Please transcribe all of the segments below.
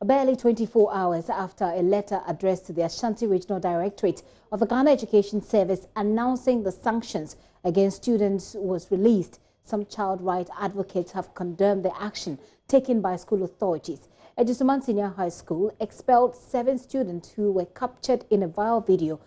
Barely 24 hours after a letter addressed to the Ashanti Regional Directorate of the Ghana Education Service announcing the sanctions against students was released, some child rights advocates have condemned the action taken by school authorities. Ejisuman Senior High School expelled 7 students who were captured in a viral video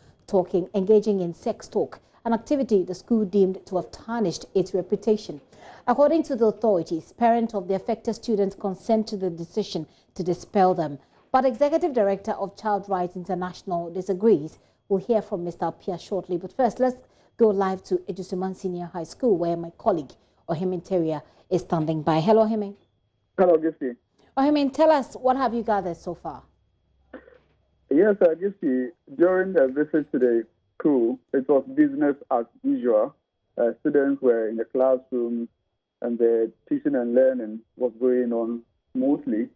engaging in sex talk, an activity the school deemed to have tarnished its reputation. According to the authorities, parents of the affected students consent to the decision to dispel them. But Executive Director of Child Rights International disagrees. We'll hear from Mr. Apia shortly. But first, let's go live to Ejisuman Senior High School, where my colleague, Ohime Teria, is standing by. Hello, Ohime. Hello, Gissy. Ohime, tell us, what have you gathered so far? Yes, Gissy, during the visit to the school, it was business as usual. Students were in the classroom and the teaching and learning was going on smoothly,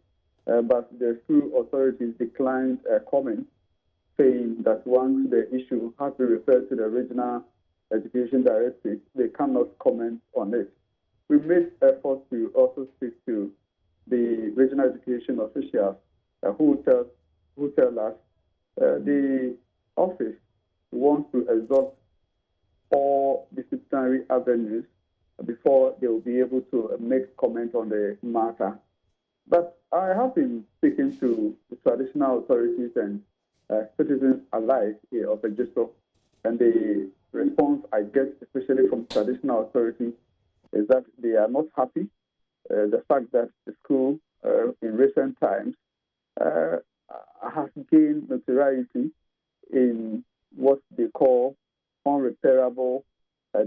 but the school authorities declined a comment, saying that once the issue has been referred to the Regional Education Directorate, they cannot comment on it. We made efforts to also speak to the regional education officials who tell us the office wants to exhaust all disciplinary avenues before they will be able to make comment on the matter. But I have been speaking to the traditional authorities and citizens alike here of Ejiso, and the response I get, especially from traditional authorities, is that they are not happy. The fact that the school in recent times has gained notoriety in what they call unrepairable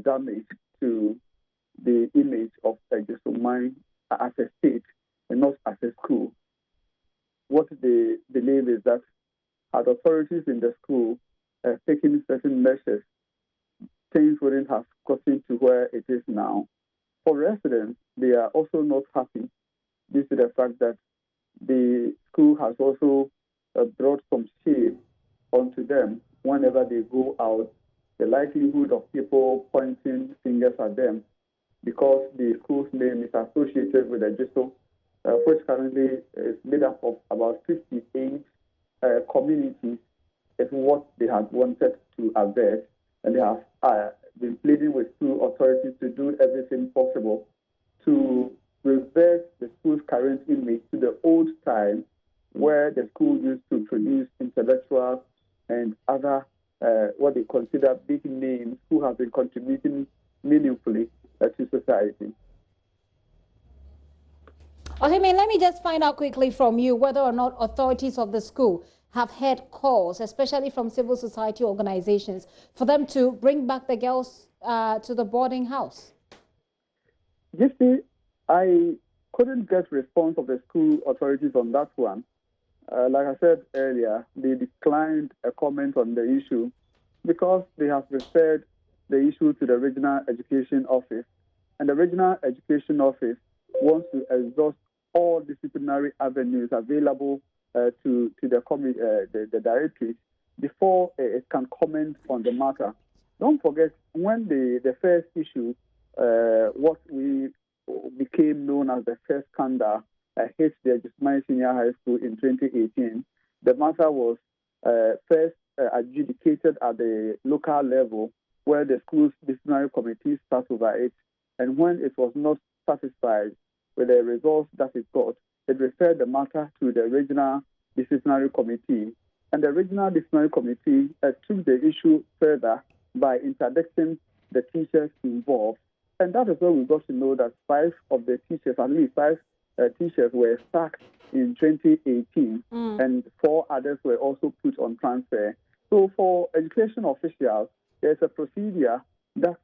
damage to the image of Ejisuman as a state and not as a school. What they believe is that had authorities in the school taken certain measures, things wouldn't have gotten to where it is now. For residents, they are also not happy due to the fact that the school has also brought some shame onto them whenever they go out. The likelihood of people pointing fingers at them because the school's name is associated with Ejiso, which currently is made up of about 58 communities, is what they had wanted to avert, and they have been pleading with school authorities to do everything possible to reverse the school's current image to the old time where the school used to produce intellectuals and other what they consider big names who have been contributing meaningfully to society. Ohime, let me just find out quickly from you whether or not authorities of the school have had calls, especially from civil society organizations, for them to bring back the girls to the boarding house. You see, I couldn't get response of the school authorities on that one. Like I said earlier, they declined a comment on the issue because they have referred the issue to the Regional Education Office. And the Regional Education Office wants to exhaust all disciplinary avenues available to the directorate before it can comment on the matter. Don't forget, when the first issue, what we became known as the first scandal, hit the Ejisuman Senior High School in 2018, the matter was first adjudicated at the local level where the school's disciplinary committee sat over it. And when it was not satisfied with the results that it got, it referred the matter to the regional disciplinary committee. And the regional disciplinary committee took the issue further by interdicting the teachers involved. And that is where we got to know that 5 of the teachers, at least 5 teachers, were sacked in 2018, and 4 others were also put on transfer. So for education officials, there's a procedure that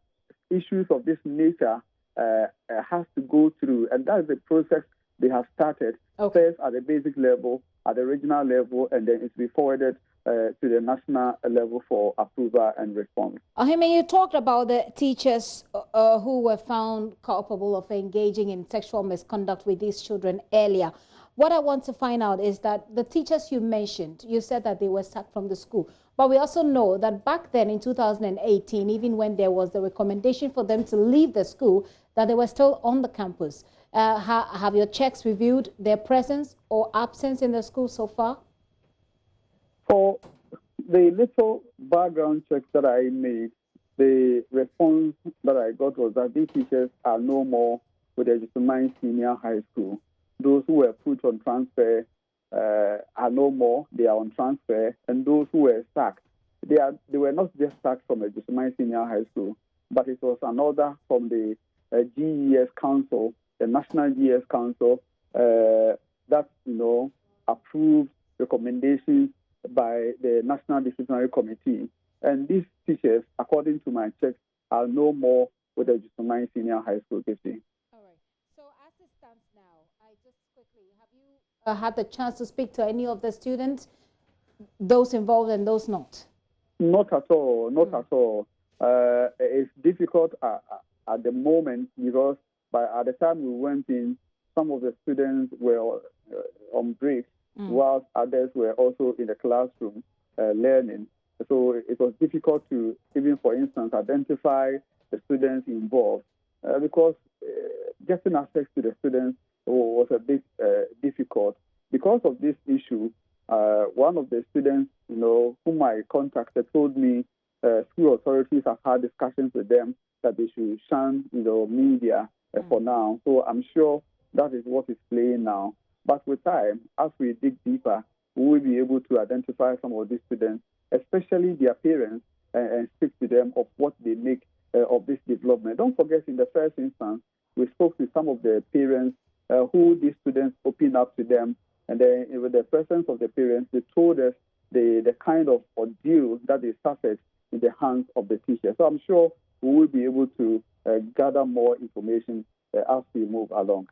issues of this nature has to go through, and that's the process they have started. Okay. First at the basic level, at the regional level, and then it's be forwarded to the national level for approval and response. Ohime, you talked about the teachers who were found culpable of engaging in sexual misconduct with these children earlier. What I want to find out is that the teachers you mentioned, you said that they were sacked from the school. But we also know that back then in 2018, even when there was the recommendation for them to leave the school, that they were still on the campus. Have your checks revealed their presence or absence in the school so far? For the little background checks that I made, the response that I got was that these teachers are no more with the Ejisuman Senior High School. Those who were put on transfer are no more. They are on transfer. And those who were sacked, they were not just sacked from Ejisuman Senior High School, but it was an order from the GES Council, the National GES Council, that approved recommendations by the National Disciplinary Committee. And these teachers, according to my checks, are no more with the Ejisuman Senior High School. All right. So as it stands now, I just quickly, have you had the chance to speak to any of the students, those involved and those not? Not at all. Not at all. It's difficult at the moment because at the time we went in, some of the students were on break, whilst others were also in the classroom learning. So it was difficult to, even for instance, identify the students involved because getting access to the students was a bit difficult. Because of this issue, one of the students, whom I contacted, told me school authorities have had discussions with them that they should shun, media for now. So I'm sure that is what is playing now. But with time, as we dig deeper, we will be able to identify some of these students, especially their parents, and speak to them of what they make of this development. Don't forget, in the first instance, we spoke to some of the parents who these students opened up to them, and then with the presence of the parents, they told us the kind of ordeal that they suffered in the hands of the teachers. So I'm sure we will be able to gather more information as we move along.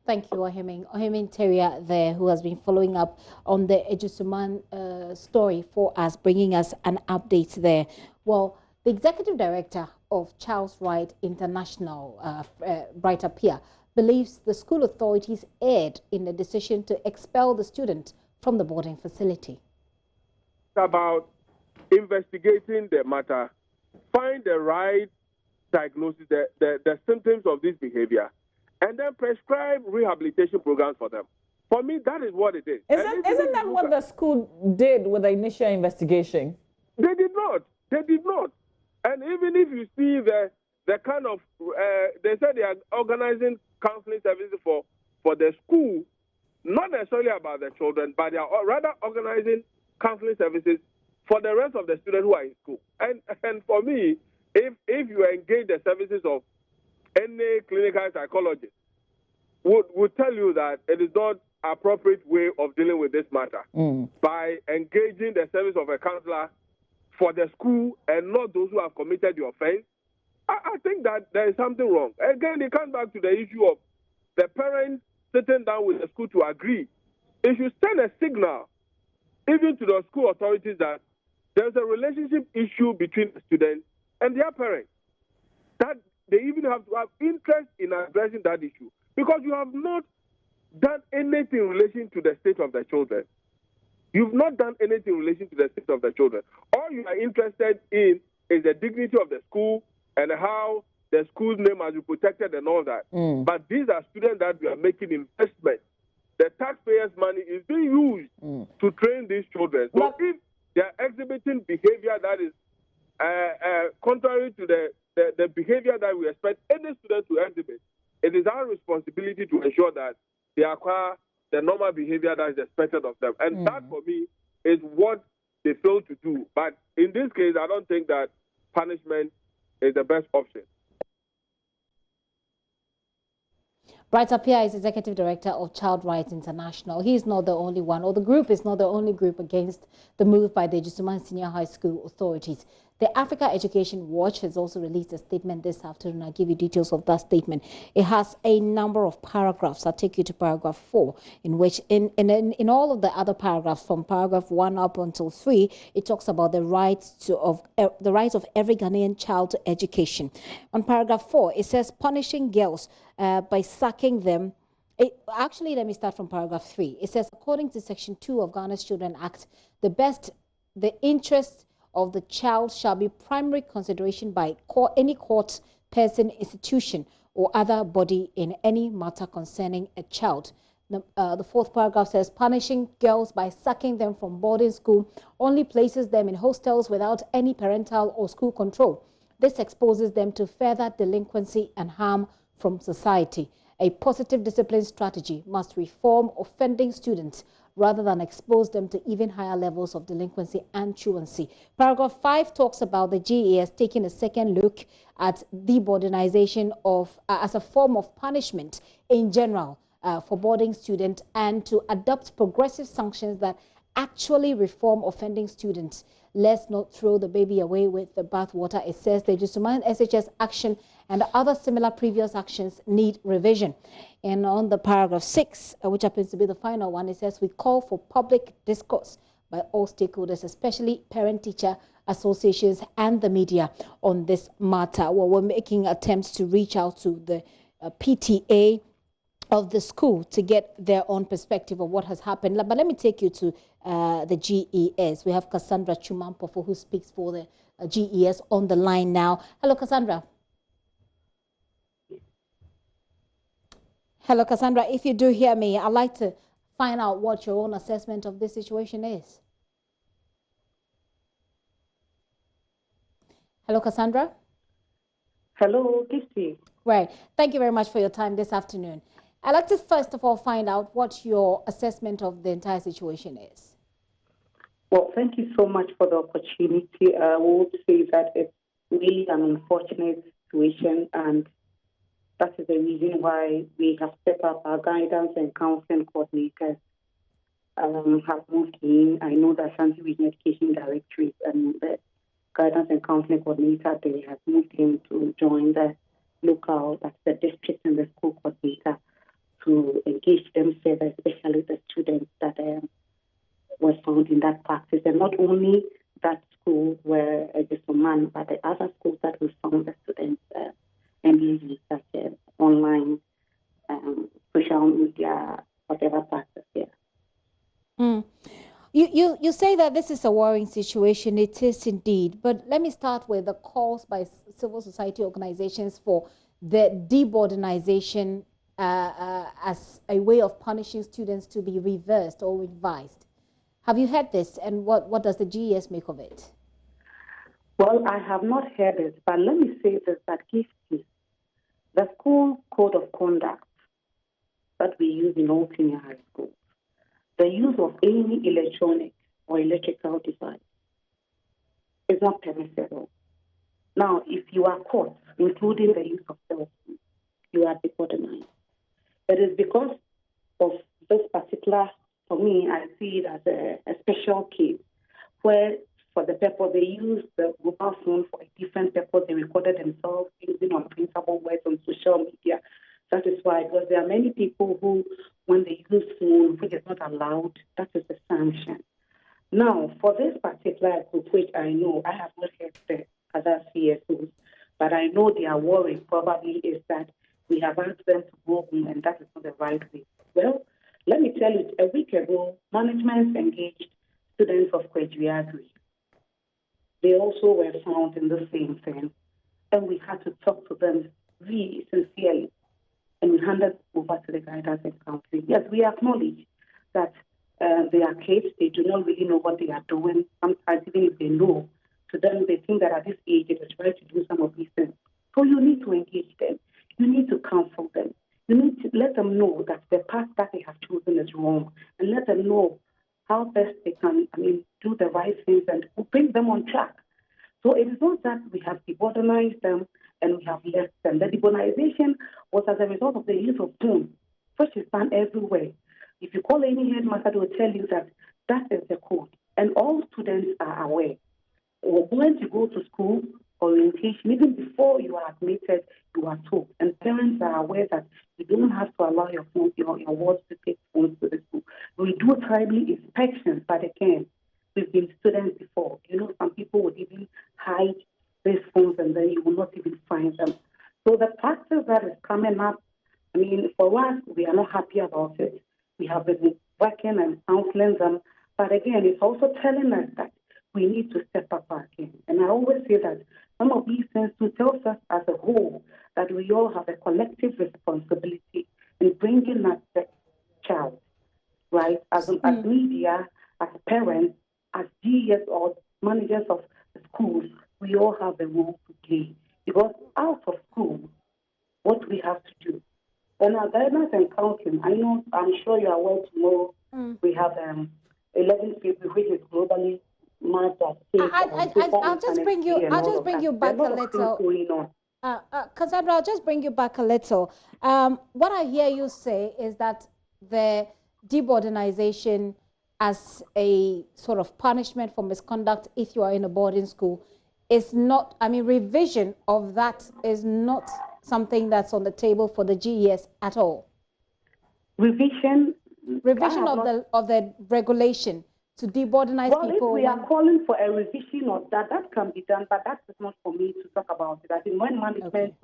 Thank you, Ohiming Teria there, who has been following up on the Ejisuman story for us, bringing us an update there. Well, the Executive Director of Child's Right International, Brighter Pia, believes the school authorities erred in the decision to expel the student from the boarding facility. It's about investigating the matter, find the right diagnosis, the symptoms of this behavior, and then prescribe rehabilitation programs for them. For me, that is what it is. Isn't that what the school did with the initial investigation? They did not. They did not. And even if you see the kind of, they said they are organizing counseling services for the school, not necessarily about the children, but they are rather organizing counseling services for the rest of the students who are in school. And for me, if you engage the services of any clinical psychologist, would tell you that it is not appropriate way of dealing with this matter by engaging the service of a counselor for the school and not those who have committed the offense. I think that there is something wrong. Again, it comes back to the issue of the parents sitting down with the school to agree. It should send a signal even to the school authorities that there's a relationship issue between the students and their parents, that they even have to have interest in addressing that issue, because you have not done anything in relation to the state of the children. You've not done anything in relation to the state of the children. All you are interested in is the dignity of the school and how the school's name has been protected and all that. But these are students that we are making investment. The taxpayers' money is being used to train these children. So if they are exhibiting behavior that is contrary to the behavior that we expect any student to exhibit, it is our responsibility to ensure that they acquire the normal behavior that is expected of them. And that, for me, is what they fail to do. But in this case, I don't think that punishment is the best option. Brighter Pia is Executive Director of Child Rights International. He is not the only one, or the group is not the only group against the move by the Ejisuman Senior High School authorities. The Africa Education Watch has also released a statement this afternoon. I'll give you details of that statement. It has a number of paragraphs. I'll take you to paragraph 4, in which in all of the other paragraphs, from paragraph 1 up until 3, it talks about the rights of every Ghanaian child to education. On paragraph 4, it says punishing girls by sacking them. Actually, let me start from paragraph 3. It says, according to Section 2 of Ghana's Children Act, the interest of the child shall be primary consideration by any court, person, institution, or other body in any matter concerning a child. The fourth paragraph says punishing girls by sacking them from boarding school only places them in hostels without any parental or school control. This exposes them to further delinquency and harm from society. A positive discipline strategy must reform offending students rather than expose them to even higher levels of delinquency and truancy. Paragraph 5 talks about the GES taking a second look at deboardinization of as a form of punishment in general for boarding students, and to adopt progressive sanctions that actually reform offending students. Let's not throw the baby away with the bathwater. It says the Ejisuman SHS action and other similar previous actions need revision. And on the paragraph 6, which happens to be the final one, it says we call for public discourse by all stakeholders, especially parent-teacher associations and the media on this matter. Well, we're making attempts to reach out to the PTA of the school to get their own perspective of what has happened. But let me take you to the GES. We have Cassandra Chumampofo, who speaks for the GES, on the line now. Hello, Cassandra. Hello, Cassandra. If you do hear me, I'd like to find out what your own assessment of this situation is. Hello, Cassandra. Hello, Kissy. Right. Thank you very much for your time this afternoon. I'd like to first of all find out what your assessment of the entire situation is. Well, thank you so much for the opportunity. I would say that it's really an unfortunate situation, and that is the reason why we have stepped up our guidance and counseling coordinators have moved in. I know that Ashanti Regional Education Directorate and the guidance and counseling coordinator, they have moved in to join the local, that's the district and the school coordinator, to engage them further, especially the students that were found in that practice. And not only that school where Ejisuman, but the other schools that we found the students engaged, such as online, social media, whatever practice there. You say that this is a worrying situation. It is indeed. But let me start with the calls by civil society organizations for the deboardinization as a way of punishing students to be reversed or revised. Have you heard this, and what does the GES make of it? Well, I have not heard it, but let me say this, that the school code of conduct that we use in all senior high schools, the use of any electronic or electrical device is not permissible. Now, if you are caught, including the use of cell phones, you are deboardinized. It is because of this particular, for me, I see it as a special case where, for the purpose, they use the mobile phone for a different purpose. They recorded themselves using unprintable words on social media. That is why, because there are many people who, when they use phone, which is not allowed, that is a sanction. Now, for this particular group, which I know, I have not heard the other CSOs, but I know their worry probably is that we have asked them to go home, and that is not the right way. Well, let me tell you, a week ago, management engaged students of Kwejiagri. They also were found in the same thing, and we had to talk to them really sincerely, and we handed over to the guidance and counseling. Yes, we acknowledge that they are kids, they do not really know what they are doing. Sometimes, even if they know, to them, they think that at this age, it is right to do some of these things. So you need to engage them. You need to counsel them. You need to let them know that the path that they have chosen is wrong, and let them know how best they can, do the right things and bring them on track. So it is not that we have deboardinized them and we have left them. The deboardinization was as a result of the use of phone, which is done everywhere. If you call any headmaster, they will tell you that that is the code, and all students are aware. When you go to school, orientation, even before you are admitted, you are told, and parents are aware that you don't have to allow your phone, your wards to take phones to the school. We do timely inspections, but again, we've been students before. Some people would even hide these phones, and then you will not even find them. So the practice that is coming up, for us, we are not happy about it. We have been working and counseling them, but again, it's also telling us that we need to step up our game. And I always say that Some of these things to tell us as a whole that we all have a collective responsibility in bringing up the child, right? As media, as parents, as GES or managers of schools, we all have a role to play. Because out of school, what we have to do. And our guidance and counseling, I'm sure you are aware tomorrow we have 11th February, which is globally marked as I'll just bring you back a little. Cassandra, I'll just bring you back a little. What I hear you say is that the deboardingization as a sort of punishment for misconduct if you are in a boarding school is not, revision of that is not something that's on the table for the GES at all. Revision of the regulation to deboardinize people. Well, if we are calling for a revision of that, that can be done, but that is not for me to talk about it. I think when management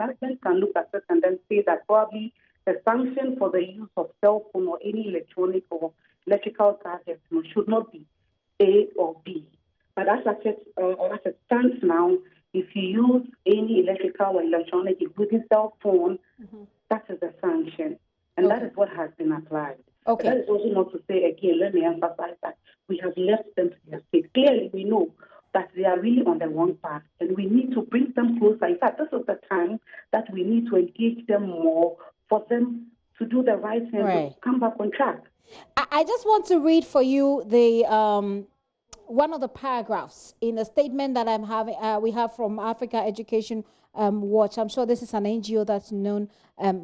can look at it and then say that probably the sanction for the use of cell phone or any electronic or electrical gadgets should not be A or B. But as it stands now, if you use any electrical or electronic, including cell phone, that is a sanction. And that is what has been applied. Okay. But that is also not to say, again, let me emphasize that we have left them to their fate. Clearly, we know that they are really on the wrong path, and we need to bring them closer. In fact, this is the time that we need to engage them more for them to do the right thing, to come back on track. I just want to read for you the one of the paragraphs in a statement that I'm having. We have from Africa Education Watch. I'm sure this is an NGO that's known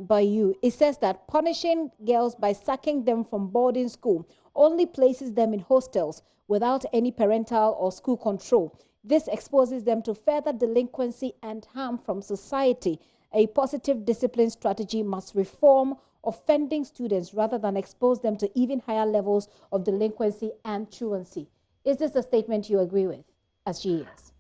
by you. It says that punishing girls by sacking them from boarding school only places them in hostels without any parental or school control. This exposes them to further delinquency and harm from society. A positive discipline strategy must reform offending students rather than expose them to even higher levels of delinquency and truancy. Is this a statement you agree with as GES?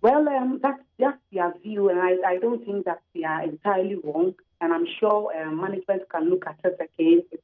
Well, that's just their view, and I don't think that they are entirely wrong. And I'm sure management can look at it again. It's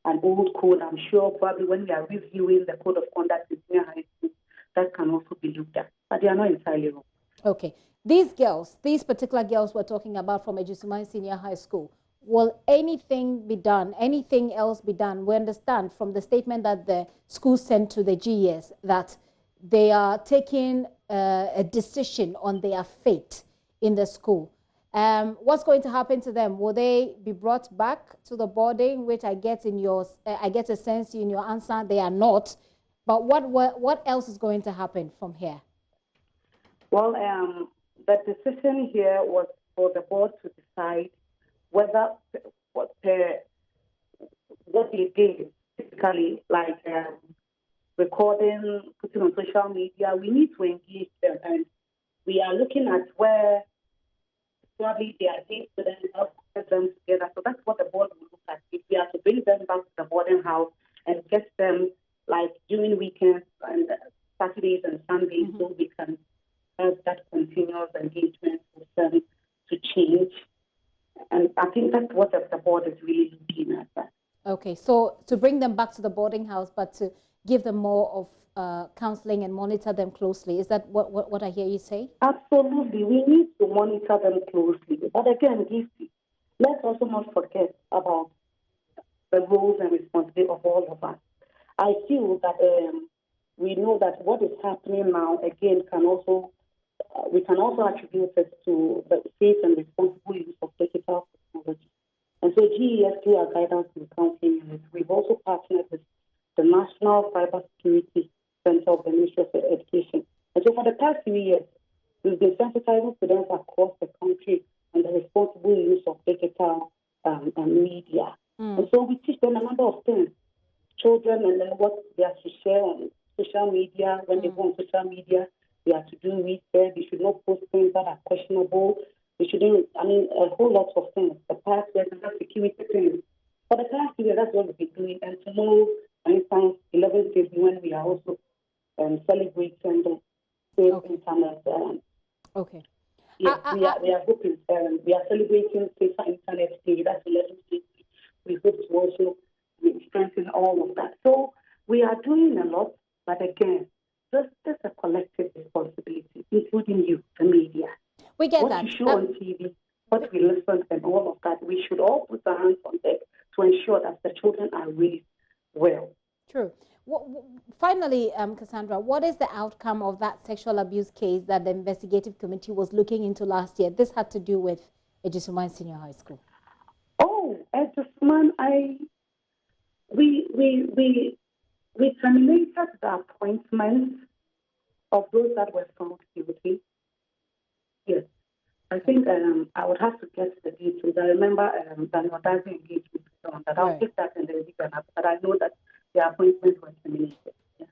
an old code. I'm sure probably when we are reviewing the code of conduct in senior high school, that can also be looked at. But they are not entirely wrong. Okay. These girls, these particular girls we're talking about from Ejisuman Senior High School, will anything be done, anything else be done? We understand from the statement that the school sent to the GES that they are taking a decision on their fate in the school. What's going to happen to them? Will they be brought back to the boarding, which I get a sense in your answer they are not. But what else is going to happen from here? Well, the decision here was for the board to decide whether what they did, typically, like recording, putting on social media, we need to engage them. And we are looking at where probably they are linked to them, help put them together. So that's what the board will look at. If we are to bring them back to the boarding house and get them, like, during weekends and Saturdays and Sundays, so we can have that continuous engagement with them to change. And I think that's what the board is really looking at. Okay, so to bring them back to the boarding house, but to give them more of counseling and monitor them closely. Is that what I hear you say? Absolutely. We need to monitor them closely. But again, let's also not forget about the roles and responsibility of all of us. I feel that we know that what is happening now, again, we can also attribute it to the safe and responsible use of digital technology. And so GES, through our guidance and counseling unit, we've also partnered with the National Cybersecurity Center of the Ministry of Education. And so for the past few years, we've been sensitizing students across the country on the responsible use of digital media. And so we teach them a number of things. Children and then what they have to share on social media. When they go on social media, they have to do research. They should not post things that are questionable. They shouldn't, a whole lot of things. The passwords and the security things. For the past year, that's what we've been doing. And tomorrow, for instance, 11th is when we are also celebrating the Safe Internet. Okay. Yes, we are hoping, we are celebrating Safer Internet Day. That's 11th. We hope to also strengthen all of that. So we are doing a lot, but again, this is a collective responsibility, including you, the media. we get that. What you show on TV, what we listen and all of that, we should all put our hands on deck to ensure that the children are raised well. True. Finally, Cassandra, what is the outcome of that sexual abuse case that the investigative committee was looking into last year? This had to do with Ejisuman Senior High School. Oh, Ejisuman, we terminated the appointment of those that were found guilty. Yes. I think I would have to get the details. I remember that we were dancing engagement on that. I'll take that and then we can have, but I know that the appointment was terminated. Yeah.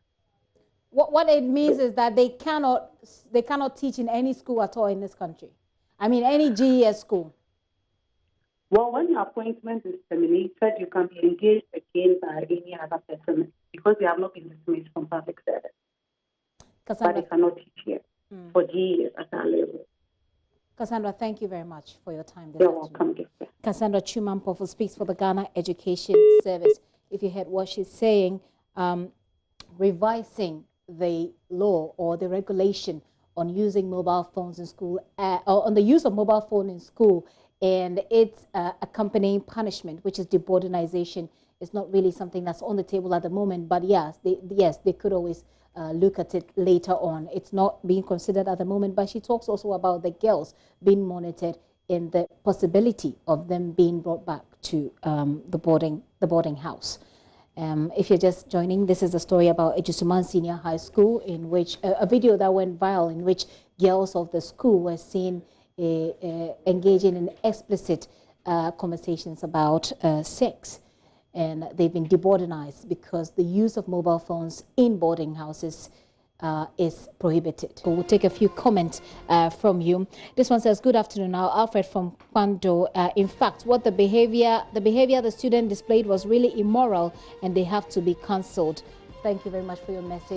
What it means is that they cannot teach in any school at all in this country. I mean, any GES school. Well, when your appointment is terminated, you can be engaged again by any other person because they have not been dismissed from public service. But they cannot teach here for GES at our level. Cassandra, thank you very much for your time this You're afternoon. welcome. Cassandra Chumampofu speaks for the Ghana Education Service. If you heard what she's saying, revising the law or the regulation on using mobile phones in school, or on the use of mobile phone in school and its accompanying punishment, which is deboardingization, is not really something that's on the table at the moment. But yes, they could always look at it later on. It's not being considered at the moment, but she talks also about the girls being monitored in the possibility of them being brought back to the boarding house. If you're just joining, this is a story about Ejisuman Senior High School, in which a video that went viral, in which girls of the school were seen engaging in explicit conversations about sex. And they've been deboardingized because the use of mobile phones in boarding houses is prohibited. We'll take a few comments from you. This one says, good afternoon now, Alfred from Kwando. In fact, what the behavior the student displayed was really immoral and they have to be cancelled. Thank you very much for your message.